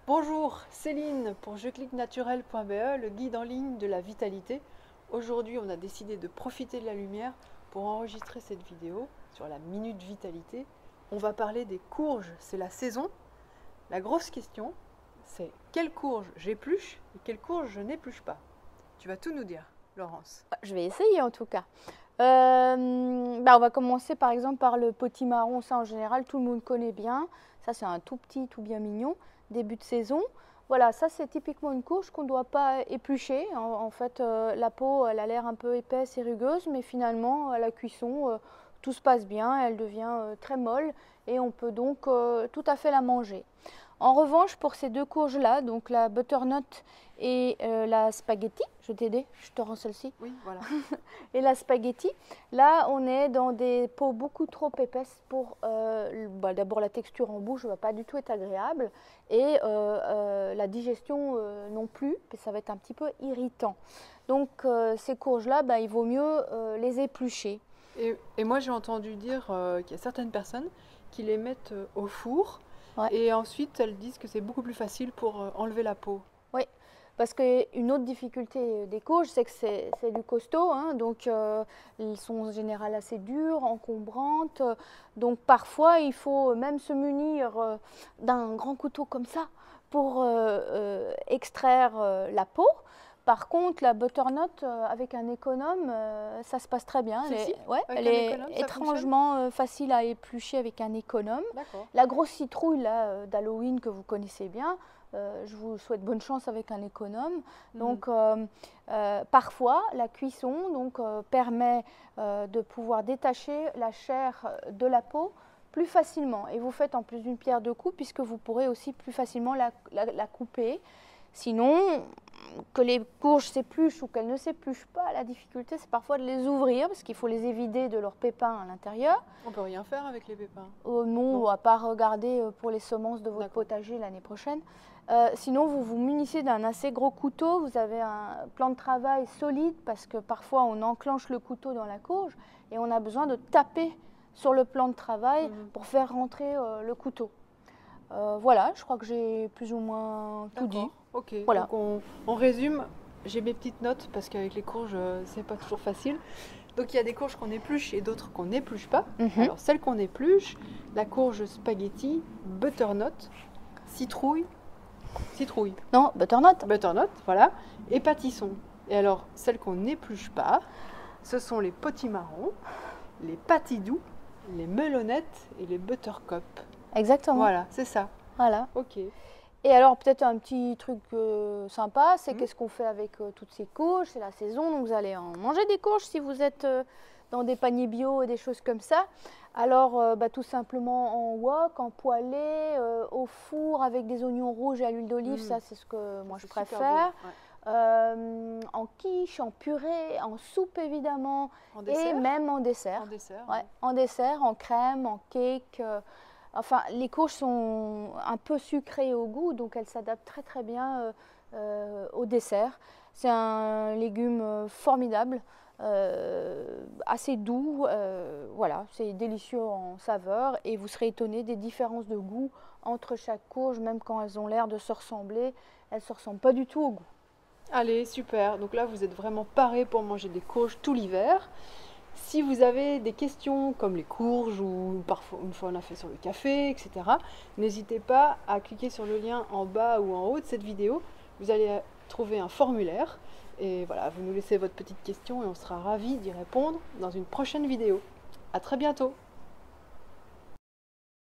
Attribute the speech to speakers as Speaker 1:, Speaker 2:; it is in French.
Speaker 1: Bonjour, Céline pour jecliquenaturel.be, le guide en ligne de la vitalité. Aujourd'hui, on a décidé de profiter de la lumière pour enregistrer cette vidéo sur la Minute Vitalité. On va parler des courges, c'est la saison. La grosse question, c'est quelle courge j'épluche et quelle courge je n'épluche pas. Tu vas tout nous dire, Laurence.
Speaker 2: Je vais essayer en tout cas. On va commencer par exemple par le potimarron. Ça en général tout le monde connaît bien. Ça c'est un tout petit, tout bien mignon, début de saison. Voilà, ça c'est typiquement une courge qu'on ne doit pas éplucher. En fait, la peau elle a l'air un peu épaisse et rugueuse, mais finalement à la cuisson tout se passe bien. Elle devient très molle et on peut donc tout à fait la manger. En revanche, pour ces deux courges-là, donc la butternut et la spaghetti, je vais t'aider, je te rends celle-ci.
Speaker 1: Oui, voilà.
Speaker 2: Et la spaghetti, là on est dans des peaux beaucoup trop épaisses pour, d'abord la texture en bouche ne va pas du tout être agréable et la digestion non plus, ça va être un petit peu irritant. Donc ces courges-là, il vaut mieux les éplucher.
Speaker 1: Et moi j'ai entendu dire qu'il y a certaines personnes qui les mettent au four.
Speaker 2: Ouais.
Speaker 1: Et ensuite, elles disent que c'est beaucoup plus facile pour enlever la peau.
Speaker 2: Oui, parce qu'une autre difficulté des courges, c'est que c'est du costaud, hein, donc elles sont en général assez dures, encombrantes. Donc parfois, il faut même se munir d'un grand couteau comme ça pour extraire la peau. Par contre, la butternut avec un économe, ça se passe très bien. Elle est étrangement facile à éplucher avec un économe. La grosse citrouille d'Halloween que vous connaissez bien, je vous souhaite bonne chance avec un économe. Donc, parfois, la cuisson permet de pouvoir détacher la chair de la peau plus facilement. Et vous faites en plus d'une pierre deux coups puisque vous pourrez aussi plus facilement la couper. Sinon, que les courges s'épluchent ou qu'elles ne s'épluchent pas, la difficulté c'est parfois de les ouvrir parce qu'il faut les évider de leurs pépins à l'intérieur.
Speaker 1: On peut rien faire avec les pépins?
Speaker 2: Non, à part regarder pour les semences de votre potager l'année prochaine. Sinon, vous vous munissez d'un assez gros couteau, vous avez un plan de travail solide parce que parfois on enclenche le couteau dans la courge et on a besoin de taper sur le plan de travail pour faire rentrer le couteau. Voilà, je crois que j'ai plus ou moins tout dit.
Speaker 1: Ok,
Speaker 2: voilà.
Speaker 1: Donc on résume, j'ai mes petites notes parce qu'avec les courges, c'est pas toujours facile. Donc il y a des courges qu'on épluche et d'autres qu'on n'épluche pas. Alors celles qu'on épluche, la courge spaghetti, butternut, citrouille.
Speaker 2: Non, butternut.
Speaker 1: Butternut, voilà, et pâtisson. Et alors celles qu'on n'épluche pas, ce sont les potimarrons, les patidous, les melonnettes et les buttercup.
Speaker 2: Exactement.
Speaker 1: Voilà, c'est ça.
Speaker 2: Voilà.
Speaker 1: Ok.
Speaker 2: Et alors peut-être un petit truc sympa, c'est qu'est-ce qu'on fait avec toutes ces courges, c'est la saison, donc vous allez en manger des courges si vous êtes dans des paniers bio et des choses comme ça. Alors tout simplement en wok, en poêlé, au four avec des oignons rouges et à l'huile d'olive, ça c'est ce que moi je préfère. Bon, ouais. En quiche, en purée, en soupe évidemment, et même en dessert.
Speaker 1: En dessert,
Speaker 2: ouais. En dessert, en crème, en cake. Enfin, les courges sont un peu sucrées au goût, donc elles s'adaptent très très bien au dessert. C'est un légume formidable, assez doux, voilà, c'est délicieux en saveur et vous serez étonné des différences de goût entre chaque courge, même quand elles ont l'air de se ressembler, elles ne se ressemblent pas du tout au goût.
Speaker 1: Allez, super, donc là vous êtes vraiment parés pour manger des courges tout l'hiver. Si vous avez des questions comme les courges ou parfois une fois on a fait sur le café, etc., n'hésitez pas à cliquer sur le lien en bas ou en haut de cette vidéo. Vous allez trouver un formulaire et voilà, vous nous laissez votre petite question et on sera ravis d'y répondre dans une prochaine vidéo. À très bientôt.